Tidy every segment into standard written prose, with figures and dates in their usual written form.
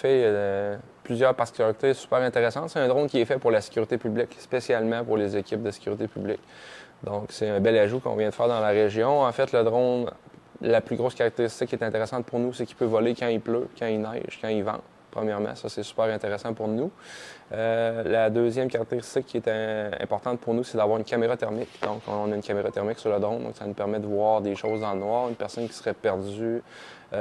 fait, il y a plusieurs particularités super intéressantes. C'est un drone qui est fait pour la sécurité publique, spécialement pour les équipes de sécurité publique. Donc, c'est un bel ajout qu'on vient de faire dans la région. En fait, le drone, la plus grosse caractéristique qui est intéressante pour nous, c'est qu'il peut voler quand il pleut, quand il neige, quand il vente. Premièrement, ça, c'est super intéressant pour nous. La deuxième caractéristique qui est importante pour nous, c'est d'avoir une caméra thermique. Donc, on a une caméra thermique sur le drone, donc ça nous permet de voir des choses dans le noir. Une personne qui serait perdue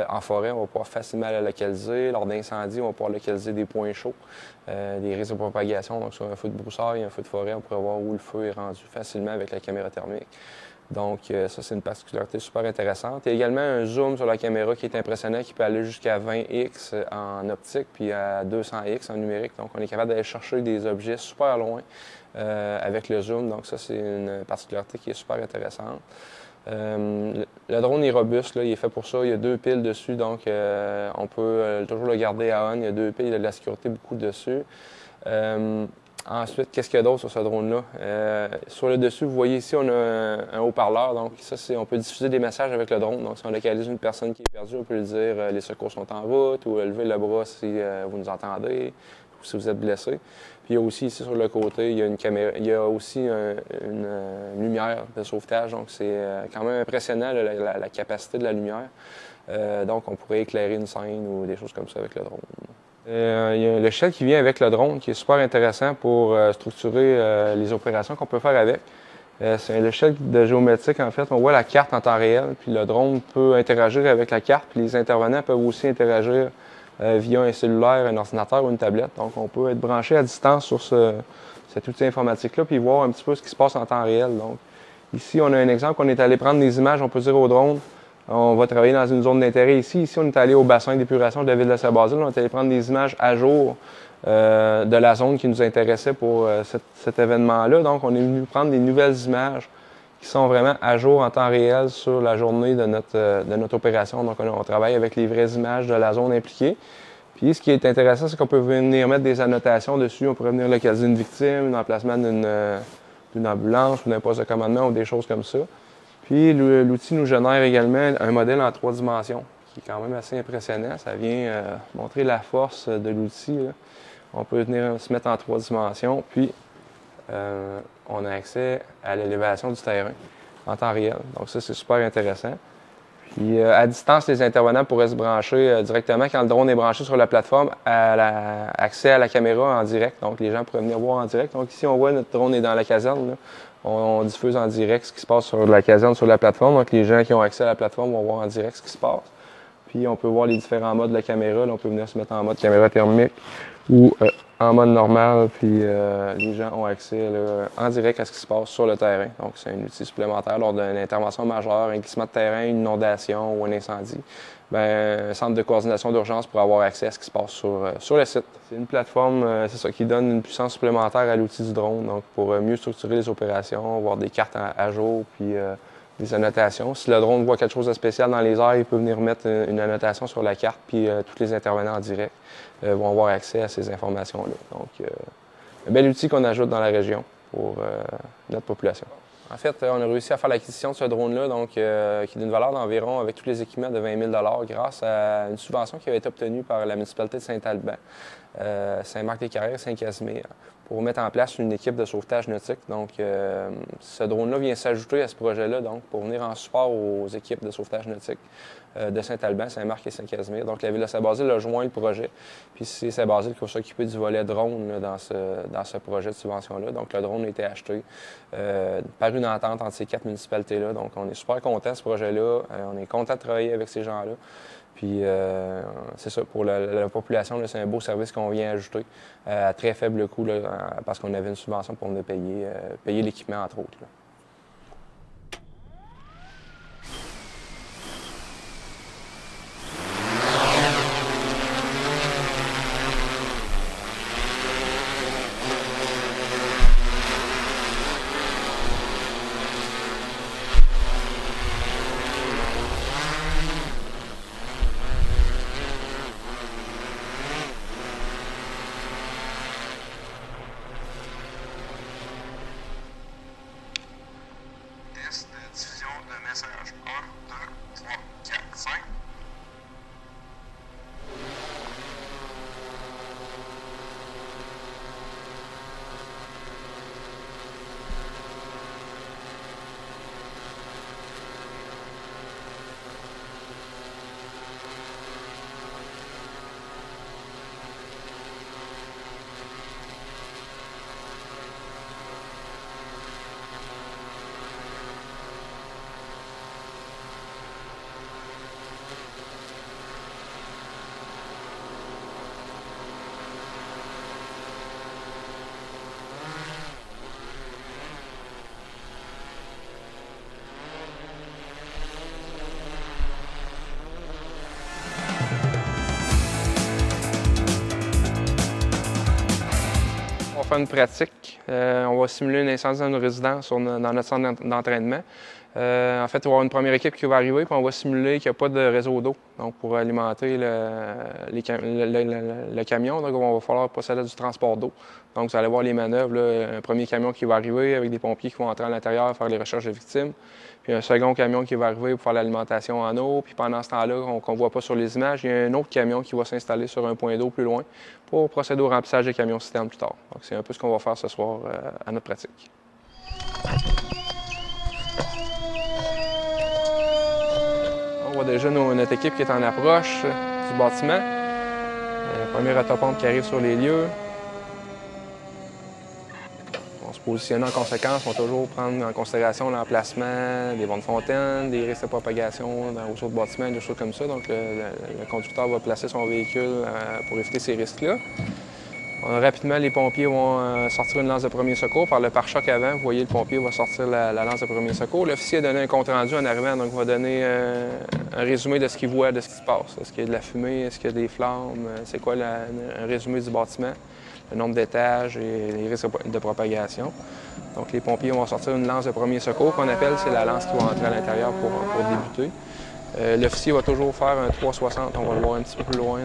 en forêt, on va pouvoir facilement la localiser. Lors d'incendie, on va pouvoir localiser des points chauds, des risques de propagation. Donc, sur un feu de broussailles, un feu de forêt, on pourrait voir où le feu est rendu facilement avec la caméra thermique. Donc, ça, c'est une particularité super intéressante. Il y a également un zoom sur la caméra qui est impressionnant, qui peut aller jusqu'à 20x en optique, puis à 200x en numérique. Donc, on est capable d'aller chercher des objets super loin avec le zoom. Donc, ça, c'est une particularité qui est super intéressante. Le drone est robuste, là, il est fait pour ça. Il y a 2 piles dessus, donc on peut toujours le garder à on. Il y a 2 piles, il y a de la sécurité beaucoup dessus. Ensuite, qu'est-ce qu'il y a d'autre sur ce drone-là? Sur le dessus, vous voyez ici, on a un haut-parleur. Donc, ça, on peut diffuser des messages avec le drone. Donc, si on localise une personne qui est perdue, on peut lui dire les secours sont en route ou lever le bras si vous nous entendez ou si vous êtes blessé. Puis, il y a aussi ici sur le côté, il y a une caméra, il y a aussi une lumière de sauvetage. Donc, c'est quand même impressionnant la capacité de la lumière. Donc, on pourrait éclairer une scène ou des choses comme ça avec le drone. Il y a le shell qui vient avec le drone qui est super intéressant pour structurer les opérations qu'on peut faire avec. C'est le shell de géométrique, en fait. On voit la carte en temps réel, puis le drone peut interagir avec la carte, puis les intervenants peuvent aussi interagir via un cellulaire, un ordinateur ou une tablette. Donc, on peut être branché à distance sur cet outil informatique-là, puis voir un petit peu ce qui se passe en temps réel. Donc, ici, on a un exemple. On est allé prendre des images, on peut dire au drone. On va travailler dans une zone d'intérêt ici. Ici, on est allé au bassin d'épuration de la ville de Saint-Basile. On est allé prendre des images à jour de la zone qui nous intéressait pour cet événement-là. Donc, on est venu prendre des nouvelles images qui sont vraiment à jour en temps réel sur la journée de notre opération. Donc, on travaille avec les vraies images de la zone impliquée. Puis, ce qui est intéressant, c'est qu'on peut venir mettre des annotations dessus. On pourrait venir localiser une victime, l'emplacement d'une ambulance ou d'un poste de commandement ou des choses comme ça. Puis l'outil nous génère également un modèle en 3 dimensions, qui est quand même assez impressionnant. Ça vient montrer la force de l'outil. On peut venir se mettre en 3 dimensions, puis on a accès à l'élévation du terrain en temps réel. Donc ça, c'est super intéressant. Puis à distance, les intervenants pourraient se brancher directement quand le drone est branché sur la plateforme, accès à la caméra en direct. Donc les gens pourraient venir voir en direct. Donc ici, on voit notre drone est dans la caserne, là. On diffuse en direct ce qui se passe sur la caserne, sur la plateforme. Donc, les gens qui ont accès à la plateforme vont voir en direct ce qui se passe. Puis, on peut voir les différents modes de la caméra. Là, on peut venir se mettre en mode caméra thermique ou en mode normal. Puis, les gens ont accès là, en direct à ce qui se passe sur le terrain. Donc, c'est un outil supplémentaire lors d'une intervention majeure, un glissement de terrain, une inondation ou un incendie. Bien, un centre de coordination d'urgence pour avoir accès à ce qui se passe sur le site. C'est une plateforme, c'est ça, qui donne une puissance supplémentaire à l'outil du drone, donc pour mieux structurer les opérations, avoir des cartes à jour, puis des annotations. Si le drone voit quelque chose de spécial dans les airs, il peut venir mettre une annotation sur la carte, puis tous les intervenants en direct vont avoir accès à ces informations-là. Donc, un bel outil qu'on ajoute dans la région pour notre population. En fait, on a réussi à faire l'acquisition de ce drone-là, donc qui est d'une valeur d'environ, avec tous les équipements, de 20 000 grâce à une subvention qui avait été obtenue par la municipalité de Saint-Alban, Saint-Marc-des-Carrières, Saint-Casimir, pour mettre en place une équipe de sauvetage nautique. Donc, ce drone-là vient s'ajouter à ce projet-là, donc pour venir en support aux équipes de sauvetage nautique de Saint-Alban, Saint-Marc et Saint-Casimir. Donc, la ville de Saint-Basile a joint le projet. Puis, c'est Saint-Basile qui va s'occuper du volet drone là, dans ce projet de subvention-là. Donc, le drone a été acheté par une entente entre ces 4 municipalités-là. Donc, on est super contents de ce projet-là. On est content de travailler avec ces gens-là. Puis, c'est ça, pour la population, c'est un beau service qu'on vient ajouter à très faible coût, là, parce qu'on avait une subvention pour venir payer l'équipement, entre autres, là. faire une pratique. On va simuler une incendie dans une résidence dans notre centre d'entraînement. En fait, il va y avoir une première équipe qui va arriver, puis on va simuler qu'il n'y a pas de réseau d'eau, donc pour alimenter le camion. Donc, on va falloir procéder à du transport d'eau. Donc, vous allez voir les manœuvres, là, un premier camion qui va arriver avec des pompiers qui vont entrer à l'intérieur faire les recherches de victimes. Puis un second camion qui va arriver pour faire l'alimentation en eau. Puis pendant ce temps-là, qu'on ne voit pas sur les images, il y a un autre camion qui va s'installer sur un point d'eau plus loin pour procéder au remplissage des camions citernes plus tard. Donc, c'est un peu ce qu'on va faire ce soir à notre pratique. On voit déjà notre équipe qui est en approche du bâtiment. Premier autopompe qui arrive sur les lieux. On se positionne en conséquence, on va toujours prendre en considération l'emplacement des bornes fontaines, des risques de propagation aux autres bâtiments, des choses comme ça. Donc le conducteur va placer son véhicule pour éviter ces risques-là. Rapidement, les pompiers vont sortir une lance de premier secours par le pare-choc avant. Vous voyez, le pompier va sortir la lance de premier secours. L'officier a donné un compte-rendu en arrivant, donc il va donner un résumé de ce qu'il voit, de ce qui se passe. Est-ce qu'il y a de la fumée, est-ce qu'il y a des flammes, c'est quoi un résumé du bâtiment, le nombre d'étages et les risques de propagation. Donc les pompiers vont sortir une lance de premier secours qu'on appelle, c'est la lance qui va entrer à l'intérieur pour débuter. L'officier va toujours faire un 360, on va le voir un petit peu plus loin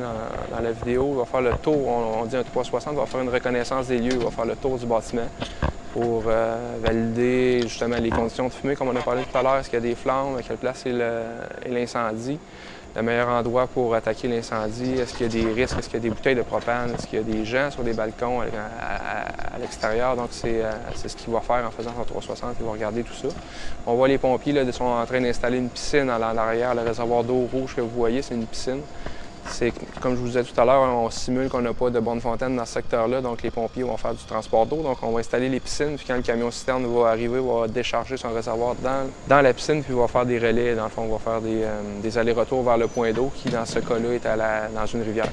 dans la vidéo. Il va faire le tour, on dit un 360, il va faire une reconnaissance des lieux, il va faire le tour du bâtiment pour valider justement les conditions de fumée, comme on a parlé tout à l'heure, est-ce qu'il y a des flammes, à quelle place est l'incendie, le meilleur endroit pour attaquer l'incendie, est-ce qu'il y a des risques, est-ce qu'il y a des bouteilles de propane, est-ce qu'il y a des gens sur des balcons à l'extérieur. Donc c'est ce qu'il va faire en faisant son 360, il va regarder tout ça. On voit les pompiers là, sont en train d'installer une piscine à l'arrière, le réservoir d'eau rouge que vous voyez, c'est une piscine. Comme je vous disais tout à l'heure, on simule qu'on n'a pas de borne fontaine dans ce secteur-là, donc les pompiers vont faire du transport d'eau. Donc on va installer les piscines, puis quand le camion citerne va arriver, il va décharger son réservoir dans la piscine, puis il va faire des relais. Dans le fond, on va faire des allers-retours vers le point d'eau qui, dans ce cas-là, est dans une rivière.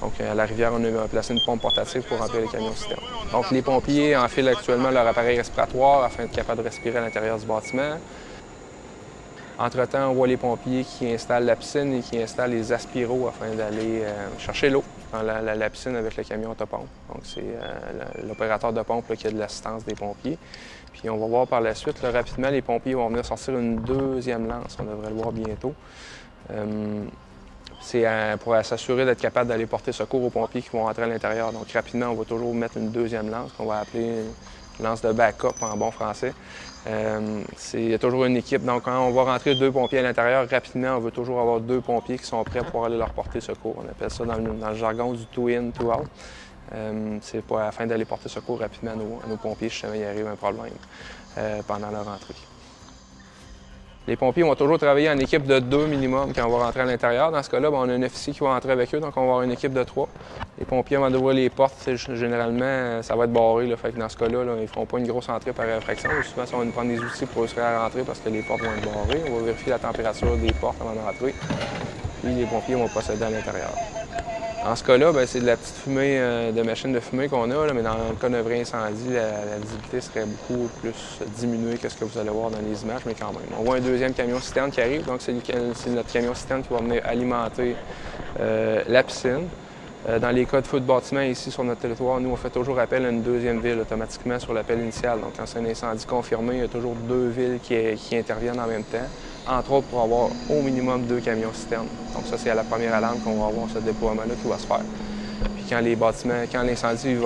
Donc à la rivière, on a placé une pompe portative pour remplir les camions citernes. Donc les pompiers enfilent actuellement leur appareil respiratoire afin d'être capables de respirer à l'intérieur du bâtiment. Entre-temps, on voit les pompiers qui installent la piscine et qui installent les aspiros afin d'aller chercher l'eau dans la piscine avec le camion autopompe. Donc, c'est l'opérateur de pompe là, qui a de l'assistance des pompiers. Puis, on va voir par la suite, là, rapidement, les pompiers vont venir sortir une deuxième lance. On devrait le voir bientôt. C'est pour s'assurer d'être capable d'aller porter secours aux pompiers qui vont entrer à l'intérieur. Donc, rapidement, on va toujours mettre une deuxième lance qu'on va appeler une lance de backup en bon français. Il y a toujours une équipe. Donc, quand on va rentrer deux pompiers à l'intérieur, rapidement, on veut toujours avoir deux pompiers qui sont prêts pour aller leur porter secours. On appelle ça dans le jargon du two in, two out. C'est afin d'aller porter secours rapidement à nos pompiers si jamais il arrive un problème pendant leur entrée. Les pompiers vont toujours travailler en équipe de 2 minimum quand on va rentrer à l'intérieur. Dans ce cas-là, on a un officier qui va entrer avec eux, donc on va avoir une équipe de 3. Les pompiers, avant d'ouvrir les portes, généralement, ça va être barré. Là, fait que dans ce cas-là, ils ne feront pas une grosse entrée par réfraction. Souvent, on va nous prendre des outils pour réussir à rentrer parce que les portes vont être barrées. On va vérifier la température des portes avant d'entrer. Puis les pompiers vont procéder à l'intérieur. Dans ce cas-là, c'est de la petite fumée de machine de fumée qu'on a, là, mais dans le cas d'un vrai incendie, la visibilité serait beaucoup plus diminuée que ce que vous allez voir dans les images, mais quand même. On voit un deuxième camion citerne qui arrive, donc c'est notre camion citerne qui va venir alimenter la piscine. Dans les cas de feu de bâtiment ici sur notre territoire, nous on fait toujours appel à une deuxième ville automatiquement sur l'appel initial. Donc quand c'est un incendie confirmé, il y a toujours 2 villes qui interviennent en même temps. Entre autres pour avoir au minimum 2 camions citernes. Donc ça, c'est à la première alarme qu'on va avoir ce déploiement-là qui va se faire. Puis quand l'incendie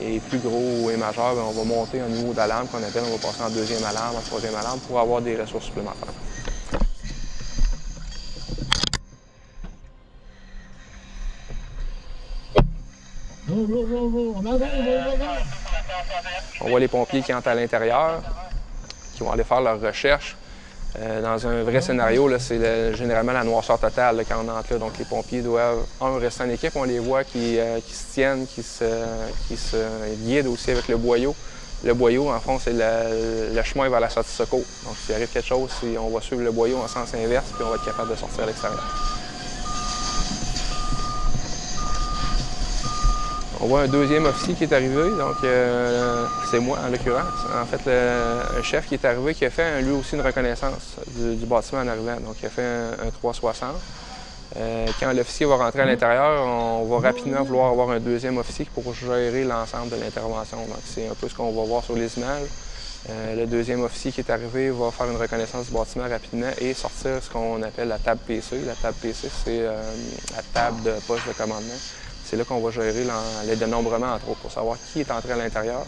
est plus gros et majeur, on va monter un niveau d'alarme qu'on appelle, on va passer en deuxième alarme, en troisième alarme pour avoir des ressources supplémentaires. On voit les pompiers qui entrent à l'intérieur, qui vont aller faire leurs recherches. Dans un vrai scénario, c'est généralement la noirceur totale là, quand on entre là. Donc les pompiers doivent, rester en équipe. On les voit qui se tiennent, qui se guident aussi avec le boyau. Le boyau, en fond, c'est le chemin vers la sortie de secours. Donc s'il arrive quelque chose, on va suivre le boyau en sens inverse, puis on va être capable de sortir à l'extérieur. On voit un deuxième officier qui est arrivé, donc c'est moi en l'occurrence. En fait, un chef qui est arrivé qui a fait lui aussi une reconnaissance du bâtiment en arrivant. Donc il a fait un 360. Quand l'officier va rentrer à l'intérieur, on va rapidement vouloir avoir un deuxième officier pour gérer l'ensemble de l'intervention. Donc, c'est un peu ce qu'on va voir sur les images. Le deuxième officier qui est arrivé va faire une reconnaissance du bâtiment rapidement et sortir ce qu'on appelle la table PC. La table PC, c'est la table de poste de commandement. C'est là qu'on va gérer les dénombrements, entre autres, pour savoir qui est entré à l'intérieur,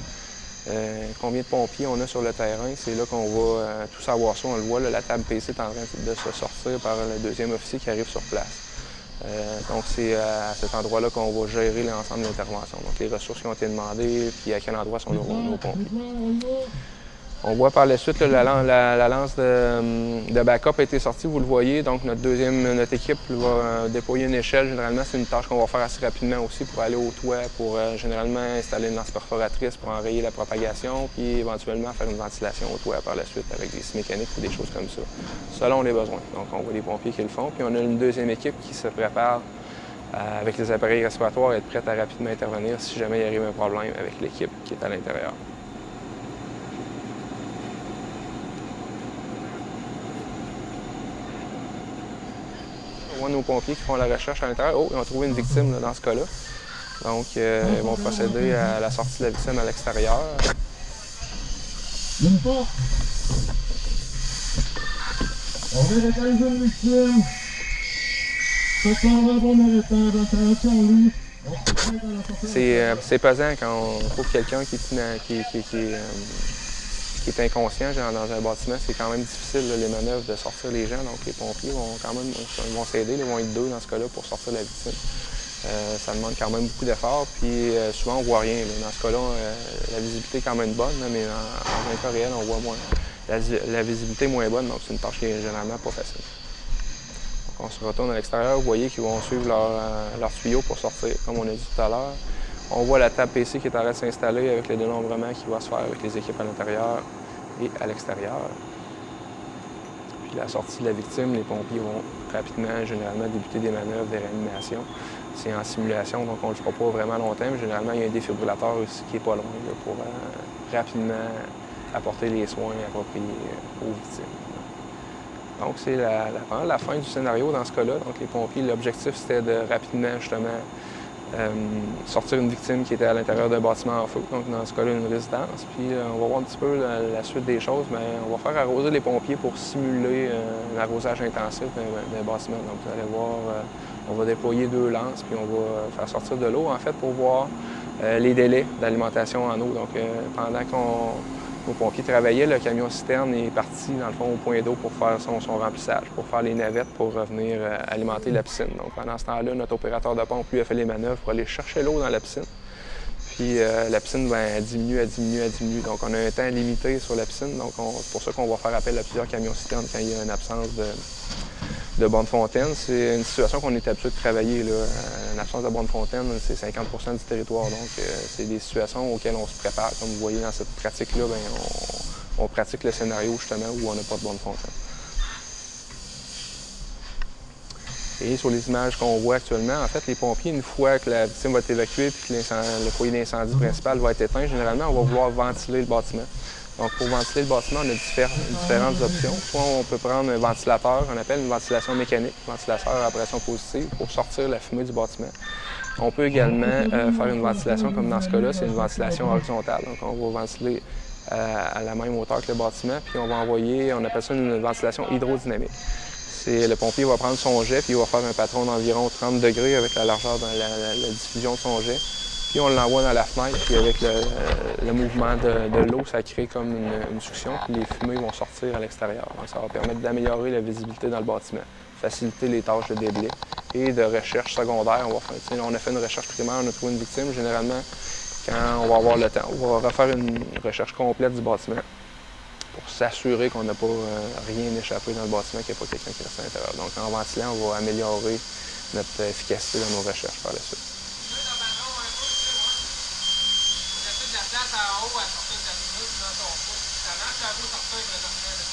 combien de pompiers on a sur le terrain. C'est là qu'on va tout savoir ça. On le voit, là, la table PC est en train de se sortir par le deuxième officier qui arrive sur place. Donc, c'est à cet endroit-là qu'on va gérer l'ensemble de l'intervention. Donc, les ressources qui ont été demandées, puis à quel endroit sont nos pompiers. On voit par la suite là, la lance de backup a été sortie, vous le voyez. Donc, notre équipe va déployer une échelle. Généralement, c'est une tâche qu'on va faire assez rapidement aussi pour aller au toit, pour généralement installer une lance perforatrice pour enrayer la propagation, puis éventuellement faire une ventilation au toit par la suite avec des scies mécaniques ou des choses comme ça, selon les besoins. Donc, on voit les pompiers qui le font. Puis, on a une deuxième équipe qui se prépare avec les appareils respiratoires à être prête à rapidement intervenir si jamais il arrive un problème avec l'équipe qui est à l'intérieur. On voit nos pompiers qui font la recherche à l'intérieur. Oh, ils ont trouvé une victime là, dans ce cas-là. Donc, ils vont procéder à la sortie de la victime à l'extérieur. On va localiser une victime. C'est pesant quand on trouve quelqu'un qui est inconscient dans un bâtiment. C'est quand même difficile, là, les manœuvres, de sortir les gens. Donc, les pompiers vont quand même s'aider. Ils vont être deux dans ce cas-là pour sortir la victime. Ça demande quand même beaucoup d'efforts. Puis souvent, on ne voit rien. Là. Dans ce cas-là, la visibilité est quand même bonne, là, mais dans un cas réel, on voit moins. La visibilité est moins bonne, donc c'est une tâche qui est généralement pas facile. Donc, on se retourne à l'extérieur. Vous voyez qu'ils vont suivre leur tuyau pour sortir, comme on a dit tout à l'heure. On voit la table PC qui est en train de s'installer avec le dénombrement qui va se faire avec les équipes à l'intérieur et à l'extérieur. Puis la sortie de la victime, les pompiers vont rapidement, généralement, débuter des manœuvres de réanimation. C'est en simulation, donc on ne le fera pas vraiment longtemps, mais généralement, il y a un défibrillateur aussi qui n'est pas loin là, pour rapidement apporter les soins appropriés aux victimes. Donc, c'est la fin du scénario dans ce cas-là. Donc, les pompiers, l'objectif, c'était de rapidement, justement, sortir une victime qui était à l'intérieur d'un bâtiment en feu, donc dans ce cas-là, une résidence. Puis on va voir un petit peu la suite des choses, mais on va faire arroser les pompiers pour simuler l'arrosage intensif d'un bâtiment. Donc vous allez voir, on va déployer 2 lances, puis on va faire sortir de l'eau, en fait, pour voir les délais d'alimentation en eau. Donc pendant nos pompiers travaillaient, le camion citerne est parti, dans le fond, au point d'eau pour faire son remplissage, pour faire les navettes pour revenir alimenter la piscine. Donc, pendant ce temps-là, notre opérateur de pompe, lui, a fait les manœuvres pour aller chercher l'eau dans la piscine. Puis, la piscine, elle diminue. Donc, on a un temps limité sur la piscine. Donc, c'est pour ça qu'on va faire appel à plusieurs camions citernes quand il y a une absence de borne fontaine. C'est une situation qu'on est habitué de travailler. Là. Une absence de borne fontaine, c'est 50 du territoire. Donc, c'est des situations auxquelles on se prépare. Comme vous voyez dans cette pratique-là, on pratique le scénario justement où on n'a pas de borne fontaine. Et sur les images qu'on voit actuellement, en fait, les pompiers, une fois que la victime va être évacuée et que le foyer d'incendie principal va être éteint, généralement, on va vouloir ventiler le bâtiment. Donc, pour ventiler le bâtiment, on a différentes options. Soit on peut prendre un ventilateur, on appelle une ventilation mécanique, ventilateur à pression positive, pour sortir la fumée du bâtiment. On peut également faire une ventilation, comme dans ce cas-là, c'est une ventilation horizontale. Donc, on va ventiler à la même hauteur que le bâtiment, puis on va envoyer, on appelle ça une ventilation hydrodynamique. Le pompier va prendre son jet, puis il va faire un patron d'environ 30 degrés avec la largeur de la diffusion de son jet. Puis on l'envoie dans la fenêtre, puis avec le mouvement de l'eau, ça crée comme une succion, puis les fumées vont sortir à l'extérieur. Donc ça va permettre d'améliorer la visibilité dans le bâtiment, faciliter les tâches de déblai et de recherche secondaire. On a fait une recherche primaire, on a trouvé une victime. Généralement, quand on va avoir le temps, on va refaire une recherche complète du bâtiment pour s'assurer qu'on n'a pas rien échappé dans le bâtiment, qu'il n'y a pas quelqu'un qui reste à l'intérieur. Donc en ventilant, on va améliorer notre efficacité dans nos recherches par la suite. En haut à sortir de la fumée, dans ton pouce. Ça marche à vous sortir avec le docteur de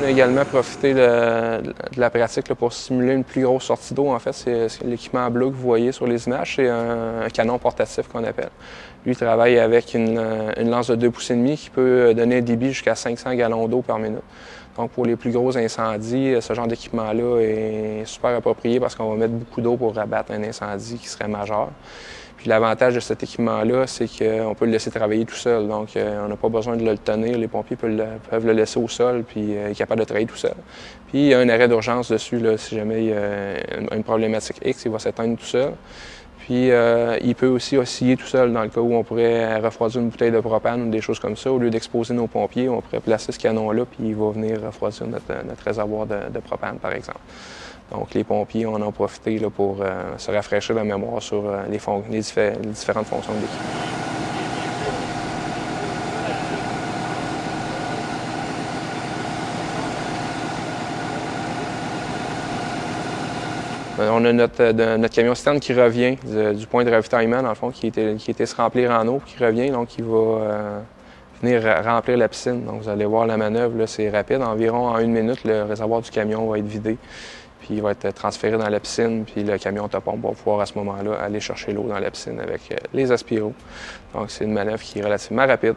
a également profité de la pratique là, pour simuler une plus grosse sortie d'eau. En fait, c'est l'équipement bleu que vous voyez sur les images, c'est un canon portatif qu'on appelle. Lui, il travaille avec une lance de 2,5 pouces qui peut donner un débit jusqu'à 500 gallons d'eau par minute. Donc, pour les plus gros incendies, ce genre d'équipement-là est super approprié parce qu'on va mettre beaucoup d'eau pour abattre un incendie qui serait majeur. Puis l'avantage de cet équipement-là, c'est qu'on peut le laisser travailler tout seul. Donc, on n'a pas besoin de le tenir. Les pompiers peuvent le laisser au sol, puis il est capable de travailler tout seul. Puis, il y a un arrêt d'urgence dessus, là, si jamais il y a une problématique X, il va s'éteindre tout seul. Puis, il peut aussi osciller tout seul dans le cas où on pourrait refroidir une bouteille de propane ou des choses comme ça. Au lieu d'exposer nos pompiers, on pourrait placer ce canon-là, puis il va venir refroidir notre réservoir de propane, par exemple. Donc, les pompiers en ont profité là, pour se rafraîchir la mémoire sur les différentes fonctions de l'équipement. On a notre camion-citerne qui revient du point de ravitaillement, dans le fond, qui était se remplir en eau, puis qui revient, donc il va venir remplir la piscine. Donc, vous allez voir la manœuvre, c'est rapide. Environ en 1 minute, le réservoir du camion va être vidé, puis il va être transféré dans la piscine, puis le camion autopompe va pouvoir à ce moment-là aller chercher l'eau dans la piscine avec les aspiros. Donc, c'est une manœuvre qui est relativement rapide.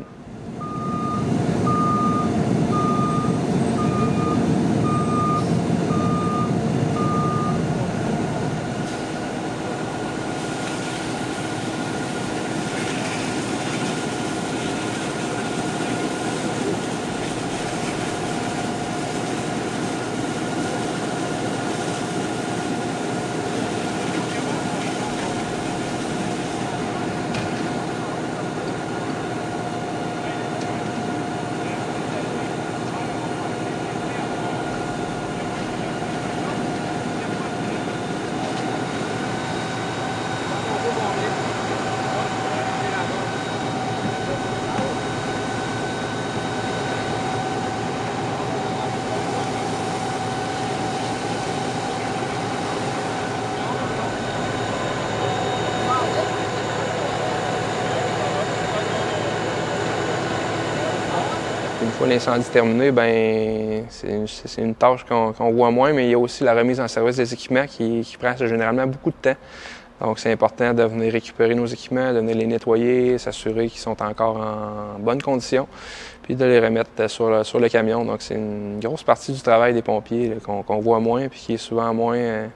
Une fois l'incendie terminé, ben c'est une tâche qu'on voit moins, mais il y a aussi la remise en service des équipements qui prend généralement beaucoup de temps. Donc, c'est important de venir récupérer nos équipements, de venir les nettoyer, s'assurer qu'ils sont encore en bonne condition, puis de les remettre sur le camion. Donc, c'est une grosse partie du travail des pompiers qu'on voit moins, puis qui est souvent moins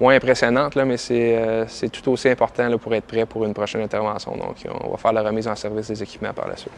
impressionnante, là, mais c'est tout aussi important là, pour être prêt pour une prochaine intervention. Donc, on va faire la remise en service des équipements par la suite.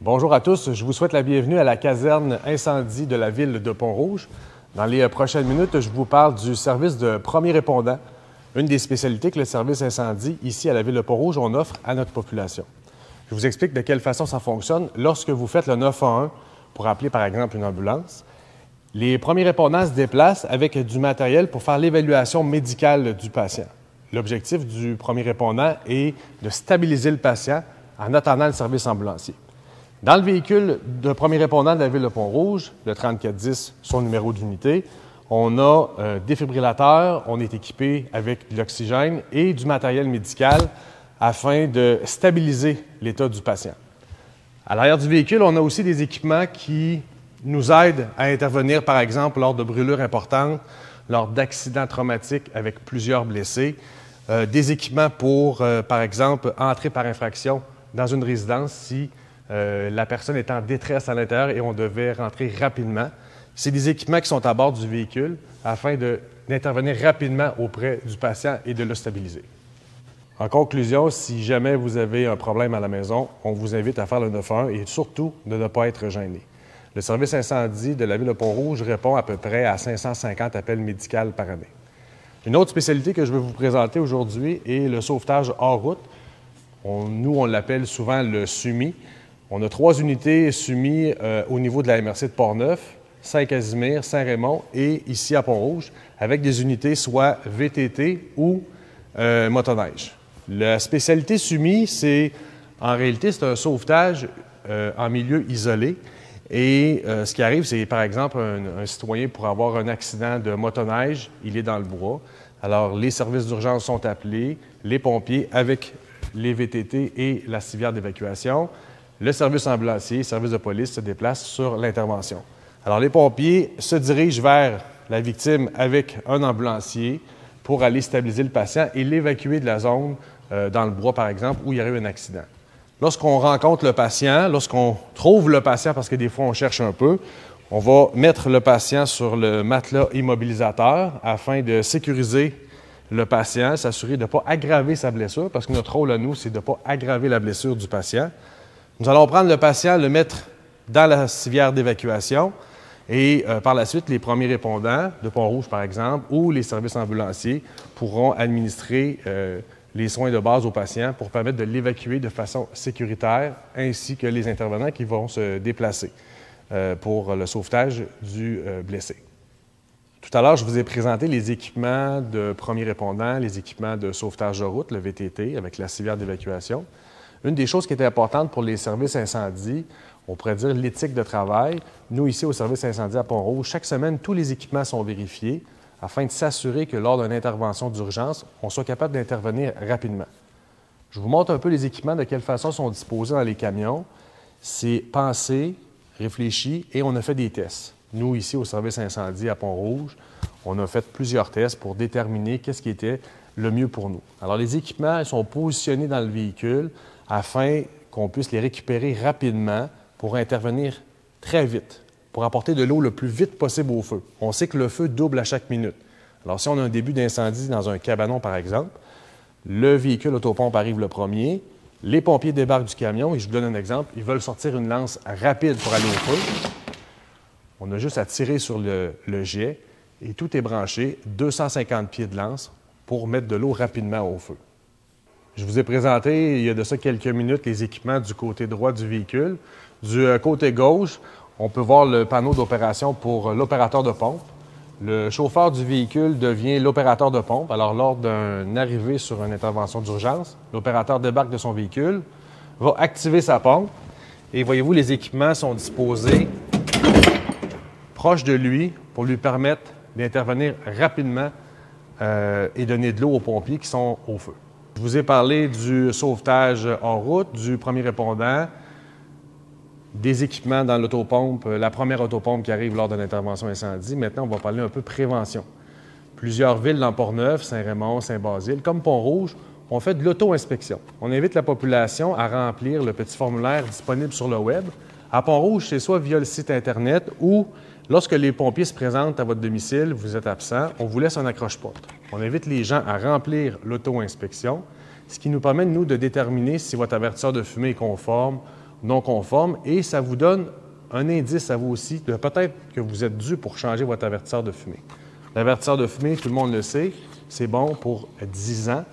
Bonjour à tous, je vous souhaite la bienvenue à la caserne incendie de la ville de Pont-Rouge. Dans les prochaines minutes, je vous parle du service de premier répondant, une des spécialités que le service incendie, ici à la ville de Pont-Rouge, on offre à notre population. Je vous explique de quelle façon ça fonctionne. Lorsque vous faites le 911 pour appeler par exemple une ambulance, les premiers répondants se déplacent avec du matériel pour faire l'évaluation médicale du patient. L'objectif du premier répondant est de stabiliser le patient en attendant le service ambulancier. Dans le véhicule de premier répondant de la ville de Pont-Rouge, le 3410, son numéro d'unité, on a un défibrillateur, on est équipé avec de l'oxygène et du matériel médical afin de stabiliser l'état du patient. À l'arrière du véhicule, on a aussi des équipements qui nous aident à intervenir, par exemple, lors de brûlures importantes, lors d'accidents traumatiques avec plusieurs blessés, des équipements pour, par exemple, entrer par infraction dans une résidence si la personne est en détresse à l'intérieur et on devait rentrer rapidement. C'est des équipements qui sont à bord du véhicule afin d'intervenir rapidement auprès du patient et de le stabiliser. En conclusion, si jamais vous avez un problème à la maison, on vous invite à faire le 911 et surtout de ne pas être gêné. Le service incendie de la ville de Pont-Rouge répond à peu près à 550 appels médicaux par année. Une autre spécialité que je vais vous présenter aujourd'hui est le sauvetage hors route. Nous, on l'appelle souvent le SUMI. On a 3 unités SUMI au niveau de la MRC de Portneuf, Saint-Casimir, Saint-Raymond et ici à Pont-Rouge, avec des unités soit VTT ou motoneige. La spécialité SUMI, en réalité, c'est un sauvetage en milieu isolé. Et ce qui arrive, c'est par exemple un citoyen pour avoir un accident de motoneige, il est dans le bois. Alors, les services d'urgence sont appelés, les pompiers avec les VTT et la civière d'évacuation. Le service ambulancier, le service de police se déplace sur l'intervention. Alors, les pompiers se dirigent vers la victime avec un ambulancier pour aller stabiliser le patient et l'évacuer de la zone dans le bois, par exemple, où il y aurait eu un accident. Lorsqu'on rencontre le patient, lorsqu'on trouve le patient, parce que des fois on cherche un peu, on va mettre le patient sur le matelas immobilisateur afin de sécuriser le patient, s'assurer de ne pas aggraver sa blessure, parce que notre rôle à nous, c'est de ne pas aggraver la blessure du patient. Nous allons prendre le patient, le mettre dans la civière d'évacuation et par la suite, les premiers répondants de Pont-Rouge, par exemple, ou les services ambulanciers pourront administrer les soins de base au patient pour permettre de l'évacuer de façon sécuritaire, ainsi que les intervenants qui vont se déplacer pour le sauvetage du blessé. Tout à l'heure, je vous ai présenté les équipements de premiers répondants, les équipements de sauvetage de route, le VTT, avec la civière d'évacuation. Une des choses qui était importante pour les services incendies, on pourrait dire l'éthique de travail. Nous, ici, au service incendie à Pont-Rouge, chaque semaine, tous les équipements sont vérifiés afin de s'assurer que lors d'une intervention d'urgence, on soit capable d'intervenir rapidement. Je vous montre un peu les équipements, de quelle façon sont disposés dans les camions. C'est pensé, réfléchi et on a fait des tests. Nous, ici, au service incendie à Pont-Rouge, on a fait plusieurs tests pour déterminer qu'est-ce qui était le mieux pour nous. Alors, les équipements ils sont positionnés dans le véhicule afin qu'on puisse les récupérer rapidement pour intervenir très vite, pour apporter de l'eau le plus vite possible au feu. On sait que le feu double à chaque minute. Alors, si on a un début d'incendie dans un cabanon, par exemple, le véhicule autopompe arrive le premier, les pompiers débarquent du camion, et je vous donne un exemple, ils veulent sortir une lance rapide pour aller au feu. On a juste à tirer sur le jet et tout est branché, 250 pieds de lance pour mettre de l'eau rapidement au feu. Je vous ai présenté, il y a de ça quelques minutes, les équipements du côté droit du véhicule. Du côté gauche, on peut voir le panneau d'opération pour l'opérateur de pompe. Le chauffeur du véhicule devient l'opérateur de pompe. Alors, lors d'une arrivée sur une intervention d'urgence, l'opérateur débarque de son véhicule, va activer sa pompe et voyez-vous, les équipements sont disposés proche de lui pour lui permettre d'intervenir rapidement et donner de l'eau aux pompiers qui sont au feu. Je vous ai parlé du sauvetage hors route, du premier répondant, des équipements dans l'autopompe, la première autopompe qui arrive lors d'une intervention incendie. Maintenant, on va parler un peu prévention. Plusieurs villes dans Portneuf, Saint-Raymond, Saint-Basile, comme Pont-Rouge, ont fait de l'auto-inspection. On invite la population à remplir le petit formulaire disponible sur le web. À Pont-Rouge, c'est soit via le site Internet ou lorsque les pompiers se présentent à votre domicile, vous êtes absent, on vous laisse un accroche-porte. On invite les gens à remplir l'auto-inspection, ce qui nous permet, nous, de déterminer si votre avertisseur de fumée est conforme non conforme et ça vous donne un indice à vous aussi de peut-être que vous êtes dû pour changer votre avertisseur de fumée. L'avertisseur de fumée, tout le monde le sait, c'est bon pour 10 ans.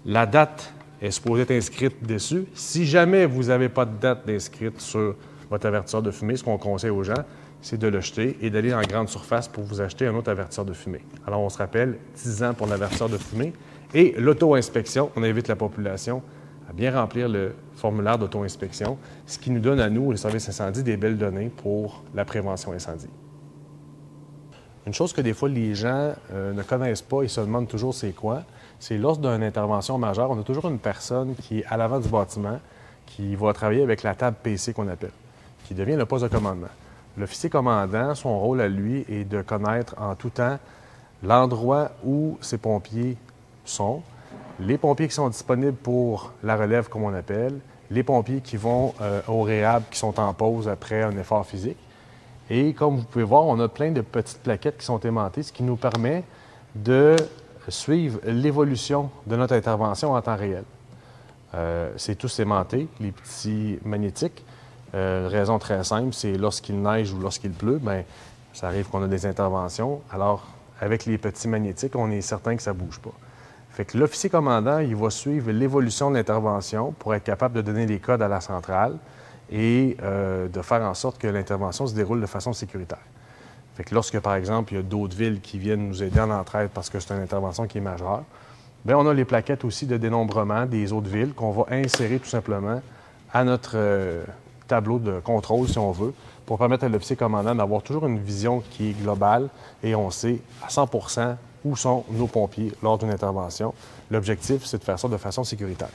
La date est supposée être inscrite dessus. Si jamais vous n'avez pas de date d'inscrite sur votre avertisseur de fumée, ce qu'on conseille aux gens, c'est de le jeter et d'aller en grande surface pour vous acheter un autre avertisseur de fumée. Alors, on se rappelle, 10 ans pour l'avertisseur de fumée. Et l'auto-inspection, on invite la population à bien remplir le formulaire d'auto-inspection, ce qui nous donne à nous, le service incendie, des belles données pour la prévention incendie. Une chose que des fois les gens ne connaissent pas et se demandent toujours c'est quoi, c'est lors d'une intervention majeure, on a toujours une personne qui est à l'avant du bâtiment qui va travailler avec la table PC qu'on appelle, qui devient le poste de commandement. L'officier commandant, son rôle à lui est de connaître en tout temps l'endroit où ses pompiers sont, les pompiers qui sont disponibles pour la relève, comme on appelle, les pompiers qui vont au réhab, qui sont en pause après un effort physique. Et comme vous pouvez voir, on a plein de petites plaquettes qui sont aimantées, ce qui nous permet de suivre l'évolution de notre intervention en temps réel. C'est tous aimanté, les petits magnétiques. Raison très simple, c'est lorsqu'il neige ou lorsqu'il pleut, bien, ça arrive qu'on a des interventions. Alors, avec les petits magnétiques, on est certain que ça ne bouge pas. Fait que l'officier commandant, il va suivre l'évolution de l'intervention pour être capable de donner les codes à la centrale et de faire en sorte que l'intervention se déroule de façon sécuritaire. Fait que lorsque, par exemple, il y a d'autres villes qui viennent nous aider en entraide parce que c'est une intervention qui est majeure, bien, on a les plaquettes aussi de dénombrement des autres villes qu'on va insérer tout simplement à notre tableau de contrôle, si on veut, pour permettre à l'officier commandant d'avoir toujours une vision qui est globale et on sait à 100 % où sont nos pompiers lors d'une intervention. L'objectif, c'est de faire ça de façon sécuritaire.